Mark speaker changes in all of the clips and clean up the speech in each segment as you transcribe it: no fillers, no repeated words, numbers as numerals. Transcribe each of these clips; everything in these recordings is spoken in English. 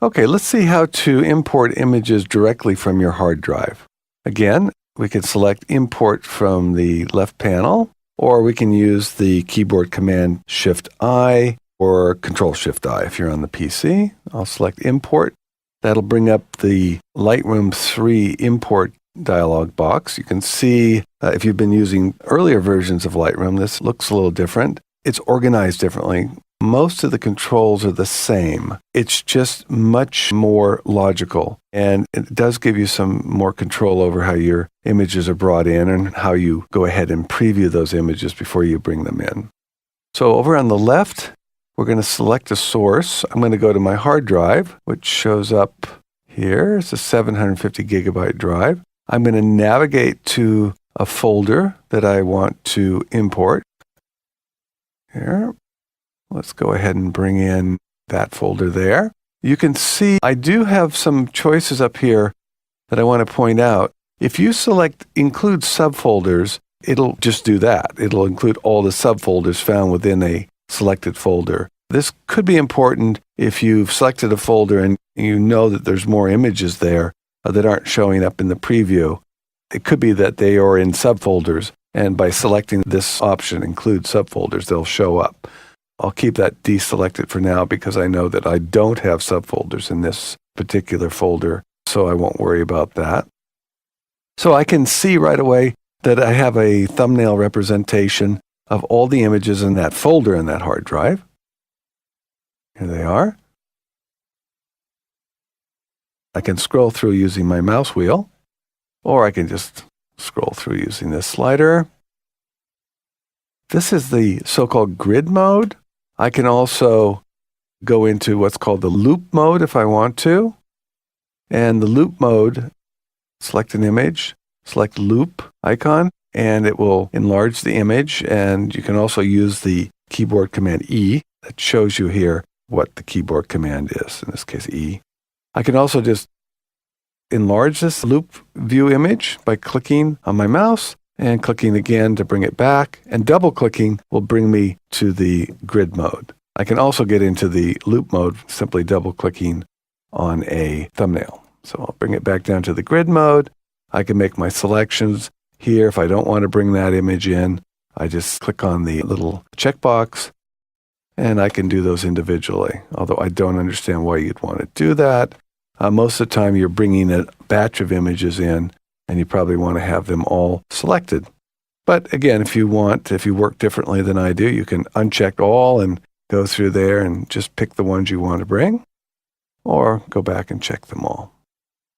Speaker 1: Okay, let's see how to import images directly from your hard drive. Again, we can select Import from the left panel, or we can use the keyboard command Shift-I or Control-Shift-I if you're on the PC. I'll select Import. That'll bring up the Lightroom 3 import dialog box. You can see if you've been using earlier versions of Lightroom, this looks a little different. It's organized differently. Most of the controls are the same. It's just much more logical, and it does give you some more control over how your images are brought in and how you go ahead and preview those images before you bring them in. So over on the left, we're going to select a source. I'm going to go to my hard drive, which shows up here. It's a 750 gigabyte drive. I'm going to navigate to a folder that I want to import. Here. Let's go ahead and bring in that folder there. You can see I do have some choices up here that I want to point out. If you select Include Subfolders, it'll just do that. It'll include all the subfolders found within a selected folder. This could be important if you've selected a folder and you know that there's more images there that aren't showing up in the preview. It could be that they are in subfolders, and by selecting this option, Include Subfolders, they'll show up. I'll keep that deselected for now because I know that I don't have subfolders in this particular folder, so I won't worry about that. So I can see right away that I have a thumbnail representation of all the images in that folder in that hard drive. Here they are. I can scroll through using my mouse wheel, or I can just scroll through using this slider. This is the so-called grid mode. I can also go into what's called the loop mode if I want to. And the loop mode, select an image, select loop icon, and it will enlarge the image. And you can also use the keyboard command E that shows you here what the keyboard command is, in this case E. I can also just enlarge this loop view image by clicking on my mouse and clicking again to bring it back, and double-clicking will bring me to the grid mode. I can also get into the loop mode simply double-clicking on a thumbnail. So I'll bring it back down to the grid mode. I can make my selections here. If I don't want to bring that image in, I just click on the little checkbox, and I can do those individually, although I don't understand why you'd want to do that. Most of the time, you're bringing a batch of images in, and you probably want to have them all selected. But again, if you work differently than I do, you can uncheck all and go through there and just pick the ones you want to bring, or go back and check them all.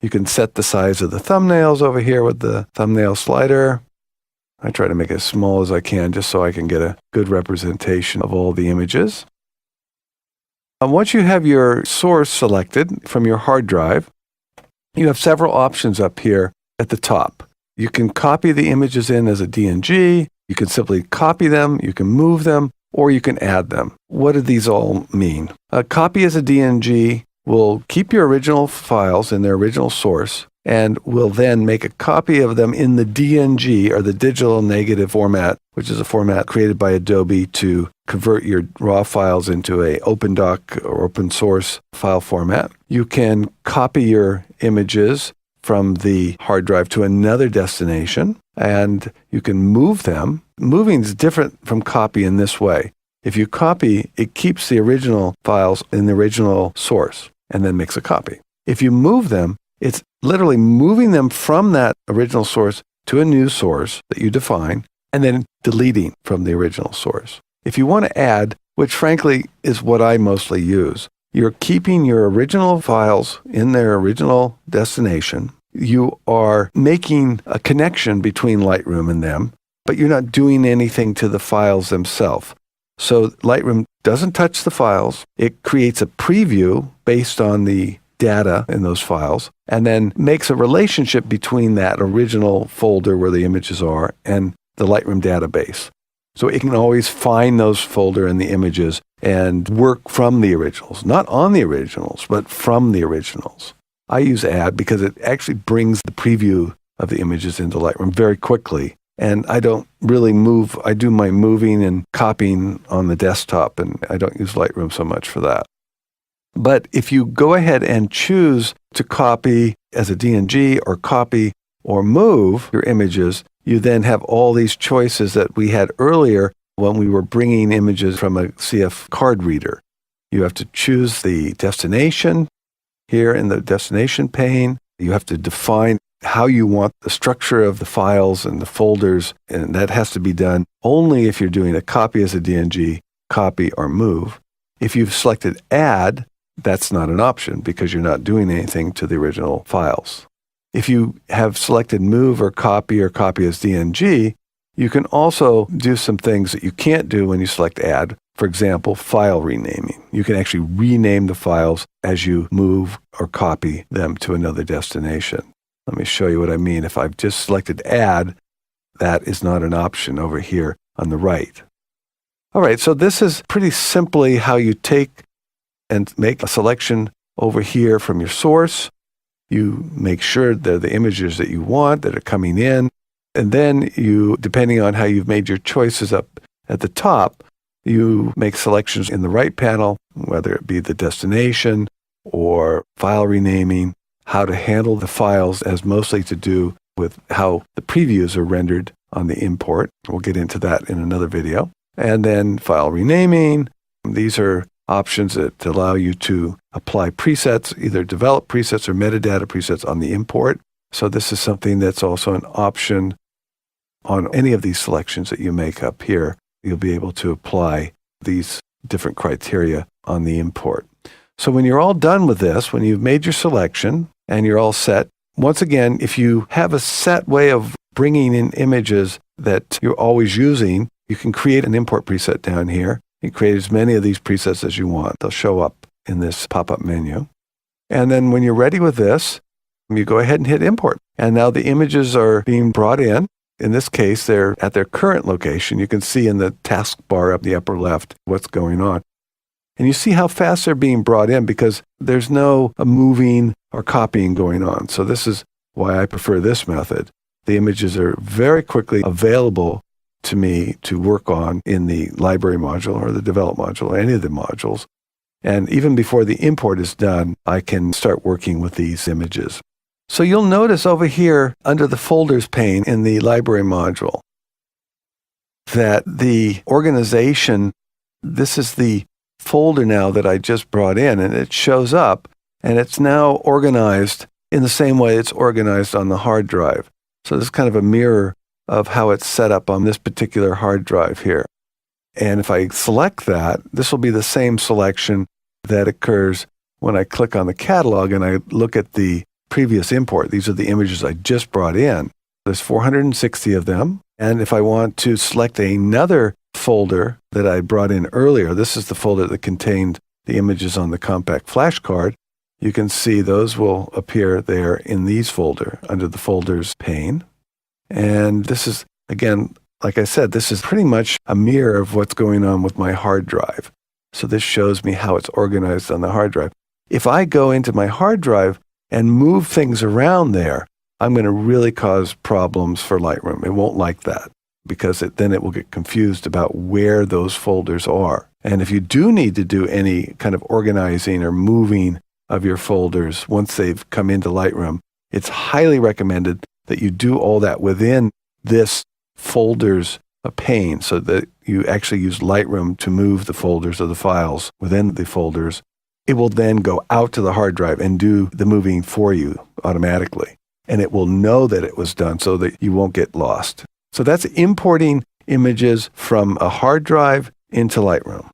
Speaker 1: You can set the size of the thumbnails over here with the thumbnail slider. I try to make it as small as I can just so I can get a good representation of all the images. Once you have your source selected from your hard drive, you have several options up here at the top. You can copy the images in as a DNG, you can simply copy them, you can move them, or you can add them. What do these all mean? A copy as a DNG will keep your original files in their original source and will then make a copy of them in the DNG, or the digital negative format, which is a format created by Adobe to convert your raw files into a OpenDoc or open source file format. You can copy your images from the hard drive to another destination, and you can move them. Moving is different from copy in this way. If you copy, it keeps the original files in the original source and then makes a copy. If you move them, it's literally moving them from that original source to a new source that you define, and then deleting from the original source. If you want to add, which frankly is what I mostly use, you're keeping your original files in their original destination. You are making a connection between Lightroom and them, but you're not doing anything to the files themselves. So Lightroom doesn't touch the files. It creates a preview based on the data in those files, and then makes a relationship between that original folder where the images are and the Lightroom database. So it can always find those folder and the images and work from the originals, not on the originals, but from the originals. I use Add because it actually brings the preview of the images into Lightroom very quickly. And I don't really move. I do my moving and copying on the desktop, and I don't use Lightroom so much for that. But if you go ahead and choose to copy as a DNG or copy or move your images, you then have all these choices that we had earlier when we were bringing images from a CF card reader. You have to choose the destination here in the destination pane. You have to define how you want the structure of the files and the folders, and that has to be done only if you're doing a copy as a DNG, copy or move. If you've selected add, that's not an option because you're not doing anything to the original files. If you have selected move or copy as DNG, you can also do some things that you can't do when you select add. For example, file renaming. You can actually rename the files as you move or copy them to another destination. Let me show you what I mean. If I've just selected add, that is not an option over here on the right. All right, so this is pretty simply how you take and make a selection over here from your source. You make sure they're the images that you want that are coming in. And then you, depending on how you've made your choices up at the top, you make selections in the right panel, whether it be the destination or file renaming, how to handle the files as mostly to do with how the previews are rendered on the import. We'll get into that in another video. And then file renaming. These are options that allow you to apply presets, either develop presets or metadata presets on the import. So this is something that's also an option on any of these selections that you make up here. You'll be able to apply these different criteria on the import. So when you're all done with this, when you've made your selection and you're all set, once again, if you have a set way of bringing in images that you're always using, you can create an import preset down here. You create as many of these presets as you want. They'll show up in this pop-up menu. And then when you're ready with this, you go ahead and hit import. And now the images are being brought in. In this case, they're at their current location. You can see in the taskbar up the upper left what's going on. And you see how fast they're being brought in because there's no moving or copying going on. So this is why I prefer this method. The images are very quickly available to me to work on in the library module or the develop module or any of the modules. And even before the import is done, I can start working with these images. So you'll notice over here under the folders pane in the library module that the organization, this is the folder now that I just brought in, and it shows up and it's now organized in the same way it's organized on the hard drive. So this is kind of a mirror of how it's set up on this particular hard drive here. And if I select that, this will be the same selection that occurs when I click on the catalog and I look at the previous import. These are the images I just brought in. There's 460 of them. And if I want to select another folder that I brought in earlier, this is the folder that contained the images on the compact flash card. You can see those will appear there in these folder under the folders pane. And this is, again, like I said, this is pretty much a mirror of what's going on with my hard drive. So this shows me how it's organized on the hard drive. If I go into my hard drive and move things around there, I'm going to really cause problems for Lightroom. It won't like that because then it will get confused about where those folders are. And if you do need to do any kind of organizing or moving of your folders once they've come into Lightroom, it's highly recommended that you do all that within this folders pane so that you actually use Lightroom to move the folders or the files within the folders. It will then go out to the hard drive and do the moving for you automatically. And it will know that it was done so that you won't get lost. So that's importing images from a hard drive into Lightroom.